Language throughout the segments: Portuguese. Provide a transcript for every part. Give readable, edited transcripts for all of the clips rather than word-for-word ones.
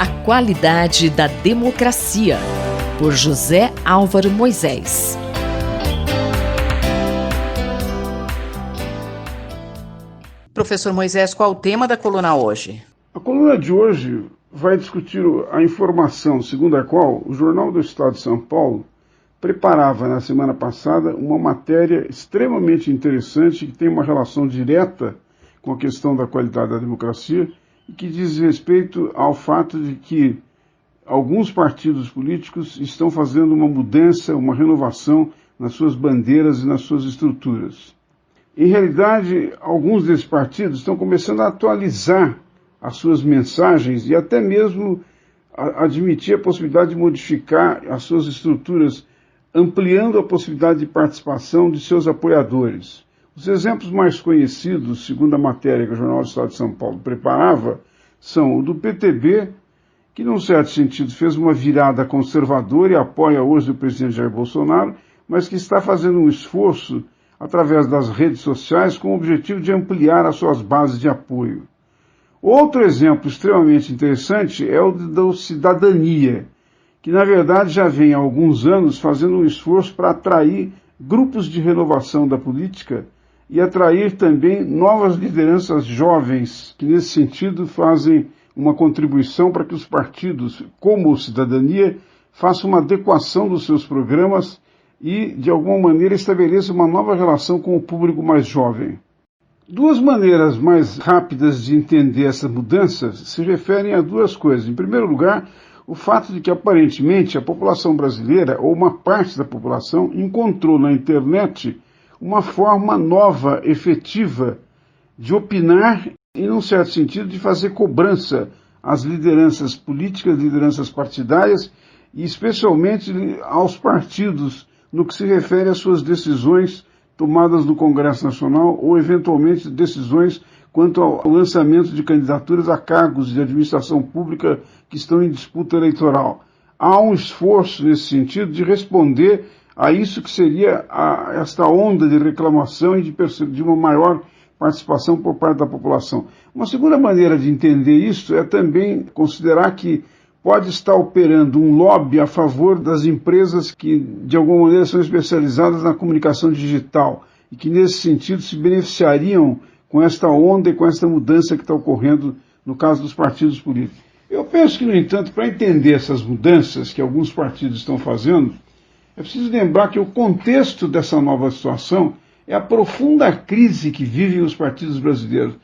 A qualidade da democracia, por José Álvaro Moisés. Professor Moisés, qual o tema da coluna hoje? A coluna de hoje vai discutir a informação segundo a qual o Jornal do Estado de São Paulo preparava na semana passada uma matéria extremamente interessante que tem uma relação direta com a questão da qualidade da democracia e que diz respeito ao fato de que alguns partidos políticos estão fazendo uma mudança, uma renovação nas suas bandeiras e nas suas estruturas. Em realidade, alguns desses partidos estão começando a atualizar as suas mensagens e até mesmo admitir a possibilidade de modificar as suas estruturas, ampliando a possibilidade de participação de seus apoiadores. Os exemplos mais conhecidos, segundo a matéria que o Jornal do Estado de São Paulo preparava, são o do PTB, que num certo sentido fez uma virada conservadora e apoia hoje o presidente Jair Bolsonaro, mas que está fazendo um esforço através das redes sociais com o objetivo de ampliar as suas bases de apoio. Outro exemplo extremamente interessante é o da Cidadania, que na verdade já vem há alguns anos fazendo um esforço para atrair grupos de renovação da política e atrair também novas lideranças jovens, que nesse sentido fazem uma contribuição para que os partidos, como o Cidadania, façam uma adequação dos seus programas e, de alguma maneira, estabeleçam uma nova relação com o público mais jovem. Duas maneiras mais rápidas de entender essa mudança se referem a duas coisas. Em primeiro lugar, o fato de que, aparentemente, a população brasileira, ou uma parte da população, encontrou na internet uma forma nova, efetiva, de opinar e, num certo sentido, de fazer cobrança às lideranças políticas, lideranças partidárias e, especialmente, aos partidos, no que se refere às suas decisões tomadas no Congresso Nacional ou, eventualmente, decisões quanto ao lançamento de candidaturas a cargos de administração pública que estão em disputa eleitoral. Há um esforço nesse sentido de responder a isso que seria esta onda de reclamação e de uma maior participação por parte da população. Uma segunda maneira de entender isso é também considerar que pode estar operando um lobby a favor das empresas que, de alguma maneira, são especializadas na comunicação digital e que, nesse sentido, se beneficiariam com esta onda e com esta mudança que está ocorrendo no caso dos partidos políticos. Eu penso que, no entanto, para entender essas mudanças que alguns partidos estão fazendo, é preciso lembrar que o contexto dessa nova situação é a profunda crise que vivem os partidos brasileiros.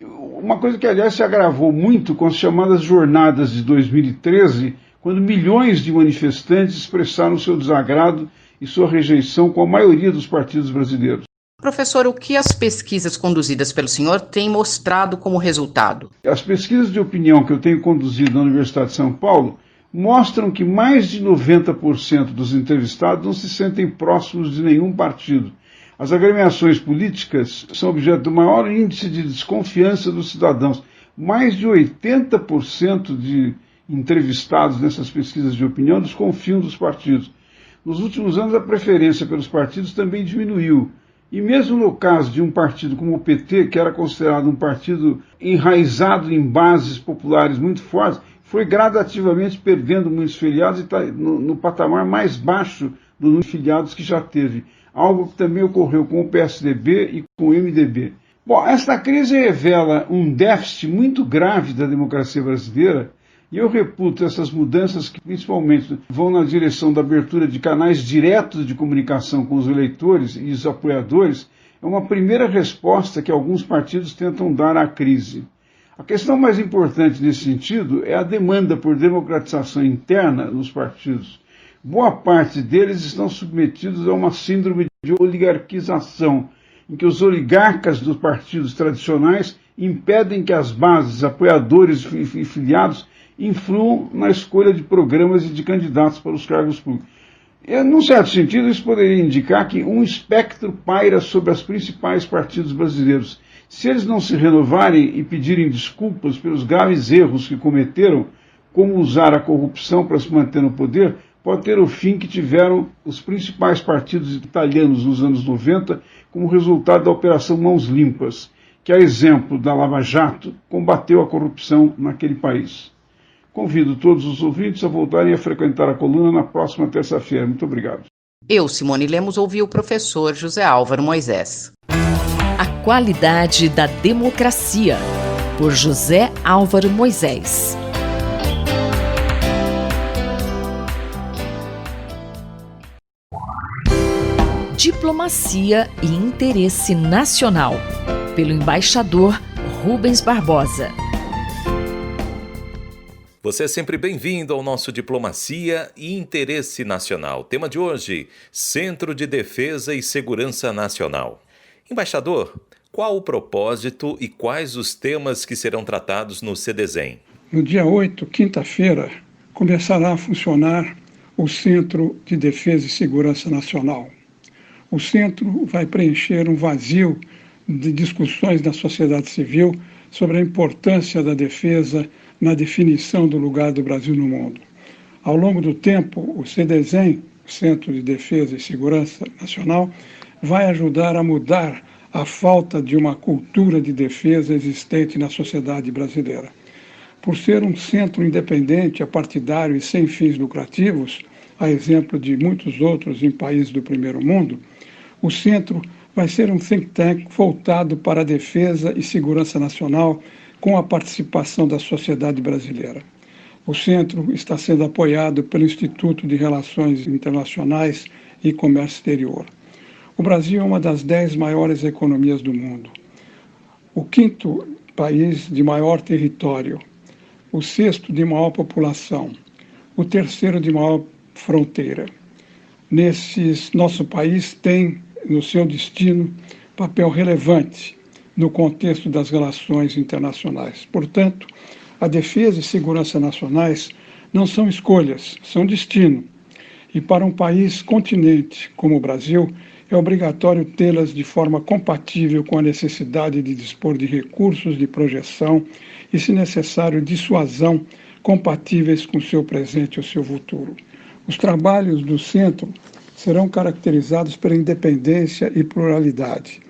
Uma coisa que, aliás, se agravou muito com as chamadas jornadas de 2013, quando milhões de manifestantes expressaram seu desagrado e sua rejeição com a maioria dos partidos brasileiros. Professor, o que as pesquisas conduzidas pelo senhor têm mostrado como resultado? As pesquisas de opinião que eu tenho conduzido na Universidade de São Paulo mostram que mais de 90% dos entrevistados não se sentem próximos de nenhum partido. As agremiações políticas são objeto do maior índice de desconfiança dos cidadãos. Mais de 80% de entrevistados nessas pesquisas de opinião desconfiam dos partidos. Nos últimos anos, a preferência pelos partidos também diminuiu. E mesmo no caso de um partido como o PT, que era considerado um partido enraizado em bases populares muito fortes, foi gradativamente perdendo muitos filiados e está no patamar mais baixo do número de filiados que já teve. Algo que também ocorreu com o PSDB e com o MDB. Bom, esta crise revela um déficit muito grave da democracia brasileira e eu reputo essas mudanças que principalmente vão na direção da abertura de canais diretos de comunicação com os eleitores e os apoiadores, é uma primeira resposta que alguns partidos tentam dar à crise. A questão mais importante nesse sentido é a demanda por democratização interna nos partidos. Boa parte deles estão submetidos a uma síndrome de oligarquização, em que os oligarcas dos partidos tradicionais impedem que as bases, apoiadores e filiados influam na escolha de programas e de candidatos para os cargos públicos. Num certo sentido, isso poderia indicar que um espectro paira sobre os principais partidos brasileiros. Se eles não se renovarem e pedirem desculpas pelos graves erros que cometeram, como usar a corrupção para se manter no poder, pode ter o fim que tiveram os principais partidos italianos nos anos 90 como resultado da Operação Mãos Limpas, que, a exemplo da Lava Jato, combateu a corrupção naquele país. Convido todos os ouvintes a voltarem a frequentar a coluna na próxima terça-feira. Muito obrigado. Eu, Simone Lemos, ouvi o professor José Álvaro Moisés. A qualidade da democracia, por José Álvaro Moisés. Diplomacia e interesse nacional, pelo embaixador Rubens Barbosa. Você é sempre bem-vindo ao nosso Diplomacia e Interesse Nacional. Tema de hoje, Centro de Defesa e Segurança Nacional. Embaixador, qual o propósito e quais os temas que serão tratados no CDESEM? No dia 8, quinta-feira, começará a funcionar o Centro de Defesa e Segurança Nacional. O centro vai preencher um vazio de discussões da sociedade civil sobre a importância da defesa na definição do lugar do Brasil no mundo. Ao longo do tempo, o CDESEM, Centro de Defesa e Segurança Nacional, vai ajudar a mudar a falta de uma cultura de defesa existente na sociedade brasileira. Por ser um centro independente, apartidário e sem fins lucrativos, a exemplo de muitos outros em países do primeiro mundo, o centro vai ser um think tank voltado para a defesa e segurança nacional com a participação da sociedade brasileira. O centro está sendo apoiado pelo Instituto de Relações Internacionais e Comércio Exterior. O Brasil é uma das 10 maiores economias do mundo, o 5º país de maior território, o 6º de maior população, o 3º de maior fronteira. Nosso país tem no seu destino papel relevante no contexto das relações internacionais. Portanto, a defesa e segurança nacionais não são escolhas, são destino. E para um país continente como o Brasil, é obrigatório tê-las de forma compatível com a necessidade de dispor de recursos de projeção e, se necessário, dissuasão compatíveis com o seu presente e o seu futuro. Os trabalhos do centro serão caracterizados pela independência e pluralidade,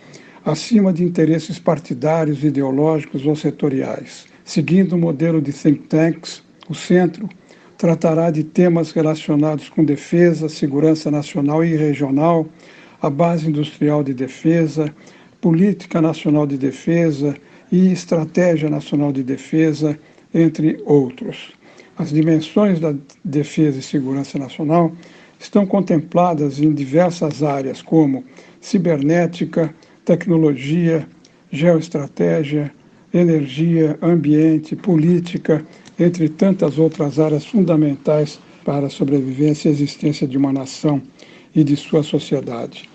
acima de interesses partidários, ideológicos ou setoriais. Seguindo o modelo de think tanks, o centro tratará de temas relacionados com defesa, segurança nacional e regional, a base industrial de defesa, política nacional de defesa e estratégia nacional de defesa, entre outros. As dimensões da defesa e segurança nacional estão contempladas em diversas áreas, como cibernética, tecnologia, geoestratégia, energia, ambiente, política, entre tantas outras áreas fundamentais para a sobrevivência e existência de uma nação e de sua sociedade.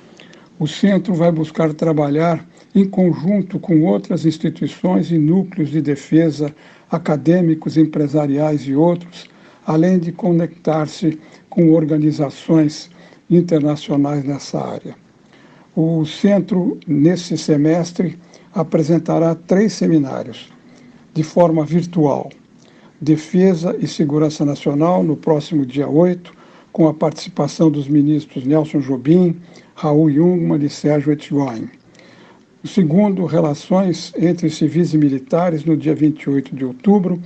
O centro vai buscar trabalhar em conjunto com outras instituições e núcleos de defesa, acadêmicos, empresariais e outros, além de conectar-se com organizações internacionais nessa área. O centro, nesse semestre, apresentará 3 seminários, de forma virtual. Defesa e Segurança Nacional, no próximo dia 8, com a participação dos ministros Nelson Jobim, Raul Jungmann e Sérgio Etchegoyen. O segundo, Relações entre Civis e Militares, no dia 28 de outubro.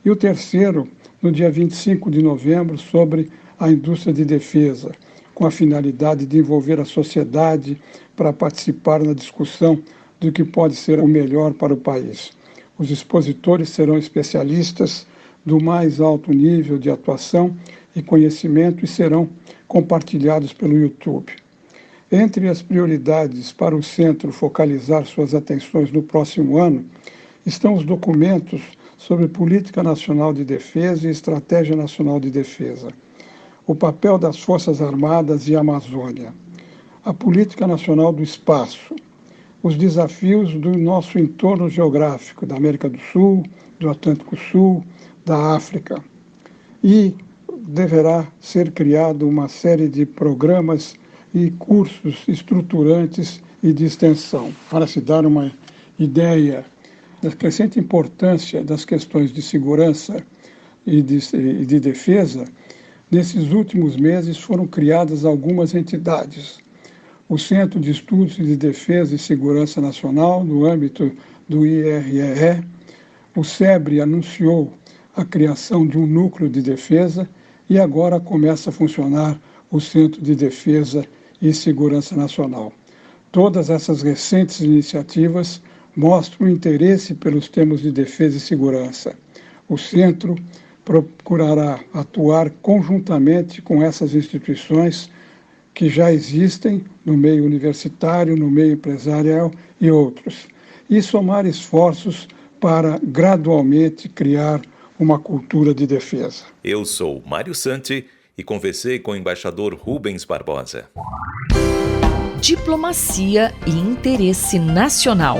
E o terceiro, no dia 25 de novembro, sobre a indústria de defesa, com a finalidade de envolver a sociedade para participar na discussão do que pode ser o melhor para o país. Os expositores serão especialistas do mais alto nível de atuação e conhecimento e serão compartilhados pelo YouTube. Entre as prioridades para o centro focalizar suas atenções no próximo ano estão os documentos sobre Política Nacional de Defesa e Estratégia Nacional de Defesa, o papel das Forças Armadas e a Amazônia, a Política Nacional do Espaço, os desafios do nosso entorno geográfico, da América do Sul, do Atlântico Sul, da África. E deverá ser criado uma série de programas e cursos estruturantes e de extensão, para se dar uma ideia da crescente importância das questões de segurança e de defesa. Nesses últimos meses foram criadas algumas entidades. O Centro de Estudos de Defesa e Segurança Nacional, no âmbito do IREE, o SEBRE anunciou a criação de um núcleo de defesa e agora começa a funcionar o Centro de Defesa e Segurança Nacional. Todas essas recentes iniciativas mostram o interesse pelos temas de defesa e segurança. O Centro procurará atuar conjuntamente com essas instituições que já existem no meio universitário, no meio empresarial e outros, e somar esforços para gradualmente criar uma cultura de defesa. Eu sou Mário Santi e conversei com o embaixador Rubens Barbosa. Diplomacia e Interesse Nacional,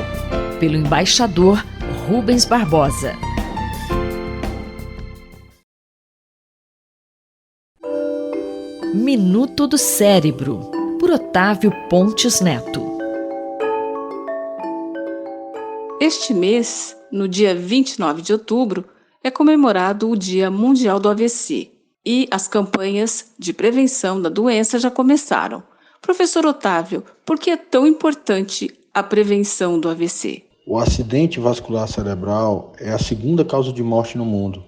pelo embaixador Rubens Barbosa. Minuto do Cérebro, por Otávio Pontes Neto. Este mês, no dia 29 de outubro, é comemorado o Dia Mundial do AVC e as campanhas de prevenção da doença já começaram. Professor Otávio, por que é tão importante a prevenção do AVC? O acidente vascular cerebral é a segunda causa de morte no mundo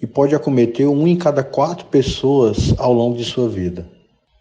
e pode acometer 1 em cada 4 pessoas ao longo de sua vida.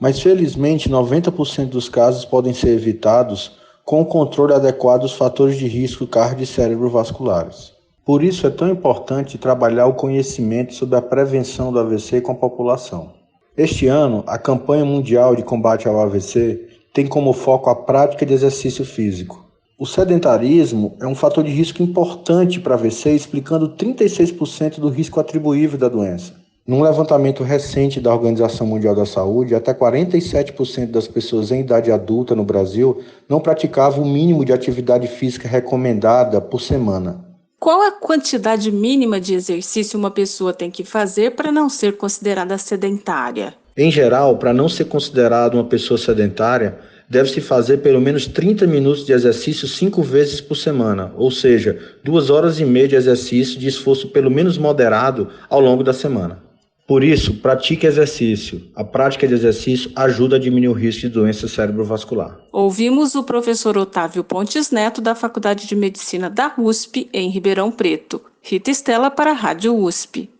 Mas, felizmente, 90% dos casos podem ser evitados com o controle adequado dos fatores de risco cardio e cerebrovasculares. Por isso é tão importante trabalhar o conhecimento sobre a prevenção do AVC com a população. Este ano, a campanha mundial de combate ao AVC tem como foco a prática de exercício físico. O sedentarismo é um fator de risco importante para AVC, explicando 36% do risco atribuível da doença. Num levantamento recente da Organização Mundial da Saúde, até 47% das pessoas em idade adulta no Brasil não praticavam o mínimo de atividade física recomendada por semana. Qual a quantidade mínima de exercício uma pessoa tem que fazer para não ser considerada sedentária? Em geral, para não ser considerado uma pessoa sedentária, deve-se fazer pelo menos 30 minutos de exercício 5 vezes por semana, ou seja, 2 horas e meia de exercício de esforço pelo menos moderado ao longo da semana. Por isso, pratique exercício. A prática de exercício ajuda a diminuir o risco de doença cerebrovascular. Ouvimos o professor Otávio Pontes Neto, da Faculdade de Medicina da USP, em Ribeirão Preto. Rita Estela para a Rádio USP.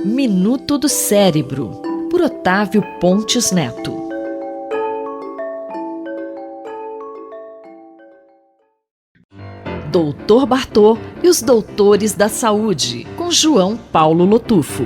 Minuto do Cérebro, por Otávio Pontes Neto. Doutor Bartô e os Doutores da Saúde, com João Paulo Lotufo.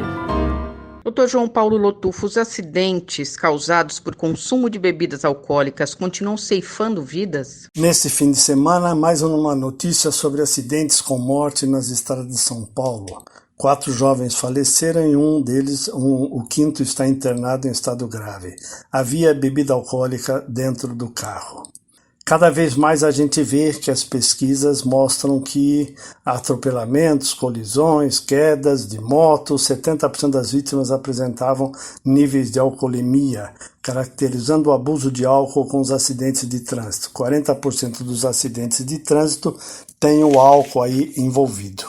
Dr. João Paulo Lotufo, os acidentes causados por consumo de bebidas alcoólicas continuam ceifando vidas? Neste fim de semana, mais uma notícia sobre acidentes com morte nas estradas de São Paulo. 4 jovens faleceram e um deles, o quinto, está internado em estado grave. Havia bebida alcoólica dentro do carro. Cada vez mais a gente vê que as pesquisas mostram que atropelamentos, colisões, quedas de moto, 70% das vítimas apresentavam níveis de alcoolemia, caracterizando o abuso de álcool com os acidentes de trânsito. 40% dos acidentes de trânsito têm o álcool aí envolvido.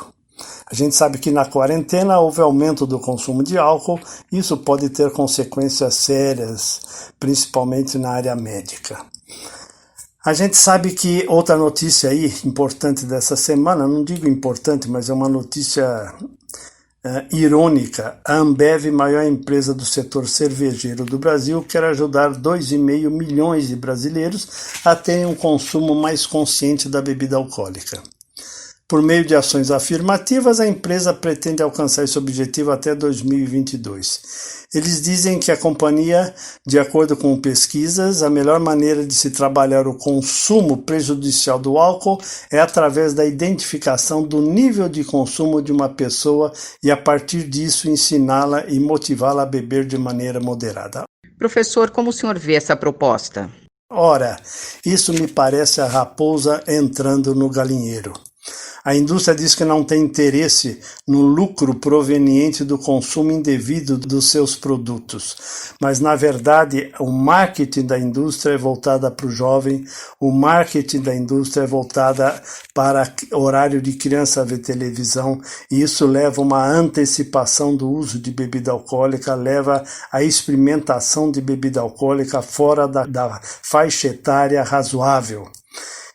A gente sabe que na quarentena houve aumento do consumo de álcool, e isso pode ter consequências sérias, principalmente na área médica. A gente sabe que outra notícia aí importante dessa semana, não digo importante, mas é uma notícia irônica. A Ambev, maior empresa do setor cervejeiro do Brasil, quer ajudar 2,5 milhões de brasileiros a terem um consumo mais consciente da bebida alcoólica. Por meio de ações afirmativas, a empresa pretende alcançar esse objetivo até 2022. Eles dizem que a companhia, de acordo com pesquisas, a melhor maneira de se trabalhar o consumo prejudicial do álcool é através da identificação do nível de consumo de uma pessoa e, a partir disso, ensiná-la e motivá-la a beber de maneira moderada. Professor, como o senhor vê essa proposta? Ora, isso me parece a raposa entrando no galinheiro. A indústria diz que não tem interesse no lucro proveniente do consumo indevido dos seus produtos, mas na verdade o marketing da indústria é voltada para o jovem, o marketing da indústria é voltada para horário de criança ver televisão, e isso leva a uma antecipação do uso de bebida alcoólica, leva à experimentação de bebida alcoólica fora da faixa etária razoável.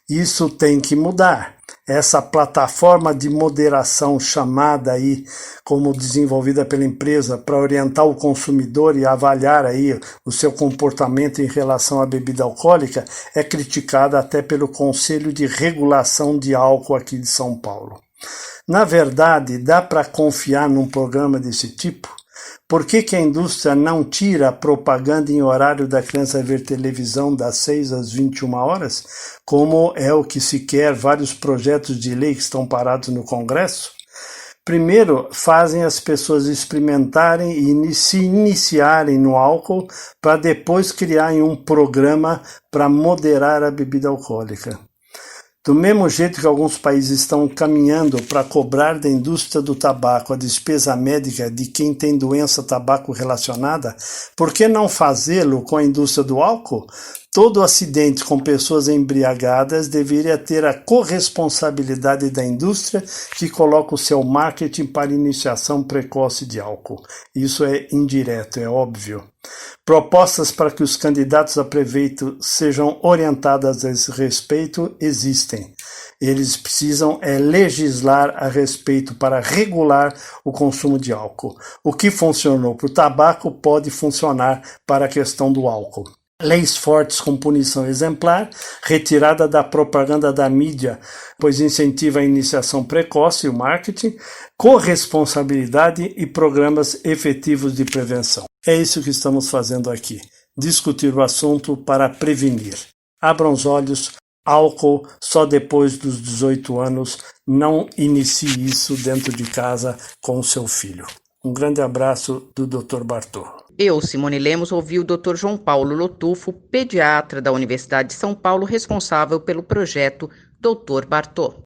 Isso tem que mudar. essa plataforma de moderação chamada aí como desenvolvida pela empresa para orientar o consumidor e avaliar aí o seu comportamento em relação à bebida alcoólica é criticada até pelo Conselho de Regulação de Álcool aqui de São Paulo. Na verdade, dá para confiar num programa desse tipo? Por que a indústria não tira a propaganda em horário da criança ver televisão das 6 às 21 horas, como é o que se quer vários projetos de lei que estão parados no Congresso? Primeiro, fazem as pessoas experimentarem e se iniciarem no álcool para depois criarem um programa para moderar a bebida alcoólica. Do mesmo jeito que alguns países estão caminhando para cobrar da indústria do tabaco a despesa médica de quem tem doença tabaco relacionada, por que não fazê-lo com a indústria do álcool? Todo acidente com pessoas embriagadas deveria ter a corresponsabilidade da indústria que coloca o seu marketing para iniciação precoce de álcool. Isso é indireto, é óbvio. Propostas para que os candidatos a prefeito sejam orientadas a esse respeito existem. Eles precisam legislar a respeito para regular o consumo de álcool. O que funcionou para o tabaco pode funcionar para a questão do álcool. Leis fortes com punição exemplar, retirada da propaganda da mídia, pois incentiva a iniciação precoce e o marketing, corresponsabilidade e programas efetivos de prevenção. É isso que estamos fazendo aqui, discutir o assunto para prevenir. Abram os olhos, álcool só depois dos 18 anos, não inicie isso dentro de casa com o seu filho. Um grande abraço do Dr. Bartô. Eu, Simone Lemos, ouvi o Dr. João Paulo Lotufo, pediatra da Universidade de São Paulo, responsável pelo projeto Dr. Bartô.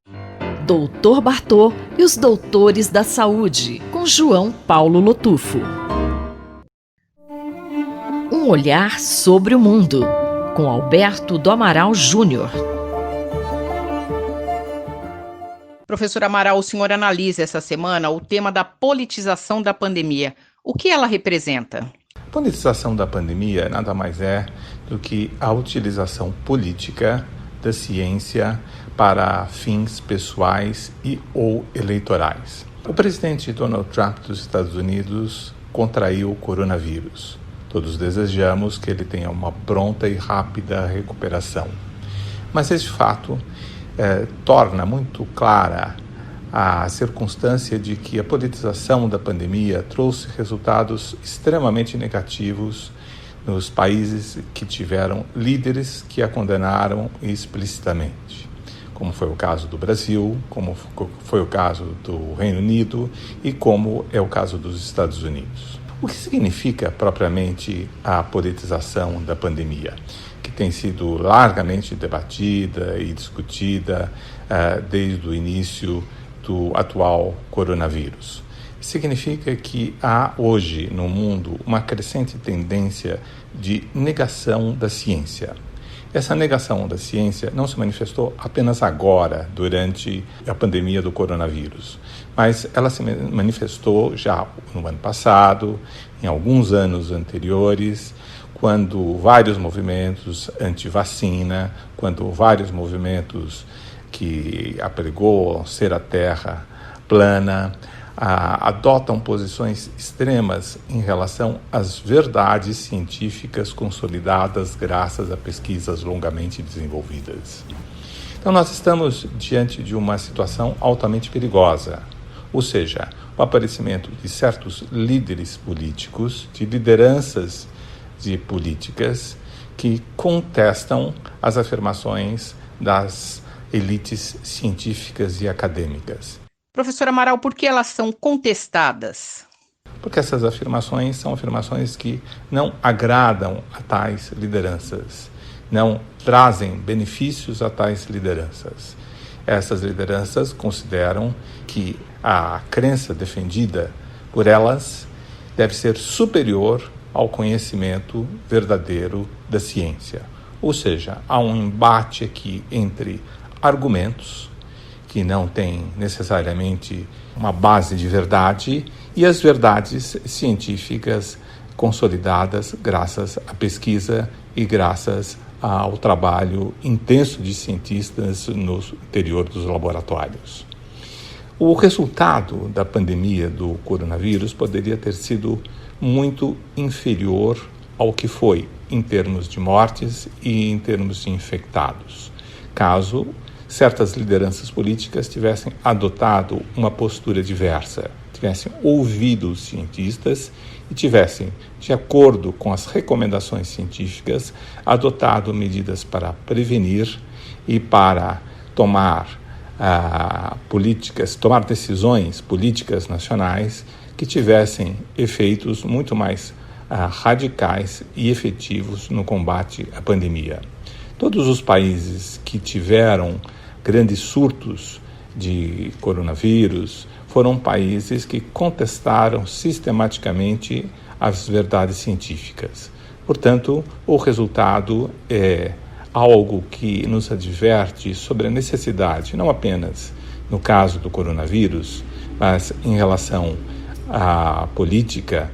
Dr. Bartô e os Doutores da Saúde, com João Paulo Lotufo. Um olhar sobre o mundo, com Alberto do Amaral Júnior. Professor Amaral, o senhor analisa essa semana o tema da politização da pandemia. O que ela representa? A politização da pandemia nada mais é do que a utilização política da ciência para fins pessoais e ou eleitorais. O presidente Donald Trump dos Estados Unidos contraiu o coronavírus. Todos desejamos que ele tenha uma pronta e rápida recuperação. Mas esse fato torna muito clara a circunstância de que a politização da pandemia trouxe resultados extremamente negativos nos países que tiveram líderes que a condenaram explicitamente, como foi o caso do Brasil, como foi o caso do Reino Unido e como é o caso dos Estados Unidos. O que significa propriamente a politização da pandemia, que tem sido largamente debatida e discutida desde o início do atual coronavírus? Significa que há hoje no mundo uma crescente tendência de negação da ciência. Essa negação da ciência não se manifestou apenas agora, durante a pandemia do coronavírus, mas ela se manifestou já no ano passado, em alguns anos anteriores, quando vários movimentos anti-vacina, quando vários movimentos que apregou ser a Terra plana, adotam posições extremas em relação às verdades científicas consolidadas graças a pesquisas longamente desenvolvidas. Então nós estamos diante de uma situação altamente perigosa, ou seja, o aparecimento de certos líderes políticos, de lideranças de políticas que contestam as afirmações das elites científicas e acadêmicas. Professor Amaral, por que elas são contestadas? Porque essas afirmações são afirmações que não agradam a tais lideranças, não trazem benefícios a tais lideranças. Essas lideranças consideram que a crença defendida por elas deve ser superior ao conhecimento verdadeiro da ciência. Ou seja, há um embate aqui entre argumentos que não têm necessariamente uma base de verdade e as verdades científicas consolidadas graças à pesquisa e graças ao trabalho intenso de cientistas no interior dos laboratórios. O resultado da pandemia do coronavírus poderia ter sido muito inferior ao que foi em termos de mortes e em termos de infectados, caso certas lideranças políticas tivessem adotado uma postura diversa, tivessem ouvido os cientistas e tivessem, de acordo com as recomendações científicas, adotado medidas para prevenir e para tomar decisões políticas nacionais que tivessem efeitos muito mais radicais e efetivos no combate à pandemia. Todos os países que tiveram grandes surtos de coronavírus foram países que contestaram sistematicamente as verdades científicas. Portanto, o resultado é algo que nos adverte sobre a necessidade, não apenas no caso do coronavírus, mas em relação à política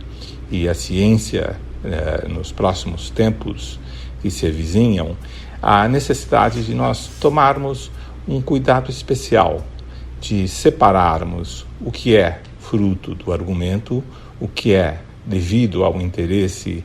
e à ciência nos próximos tempos que se avizinham, a necessidade de nós tomarmos um cuidado especial de separarmos o que é fruto do argumento, o que é devido ao interesse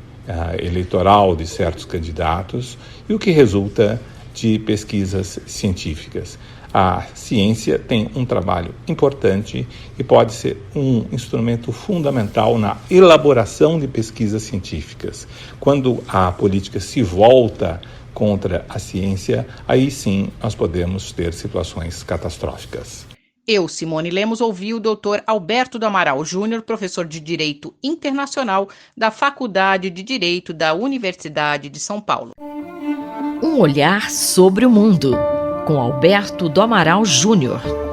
eleitoral de certos candidatos e o que resulta de pesquisas científicas. A ciência tem um trabalho importante e pode ser um instrumento fundamental na elaboração de pesquisas científicas. Quando a política se volta contra a ciência, aí sim nós podemos ter situações catastróficas. Eu, Simone Lemos, ouvi o Dr. Alberto do Amaral Júnior, professor de Direito Internacional da Faculdade de Direito da Universidade de São Paulo. Um olhar sobre o mundo, com Alberto do Amaral Júnior.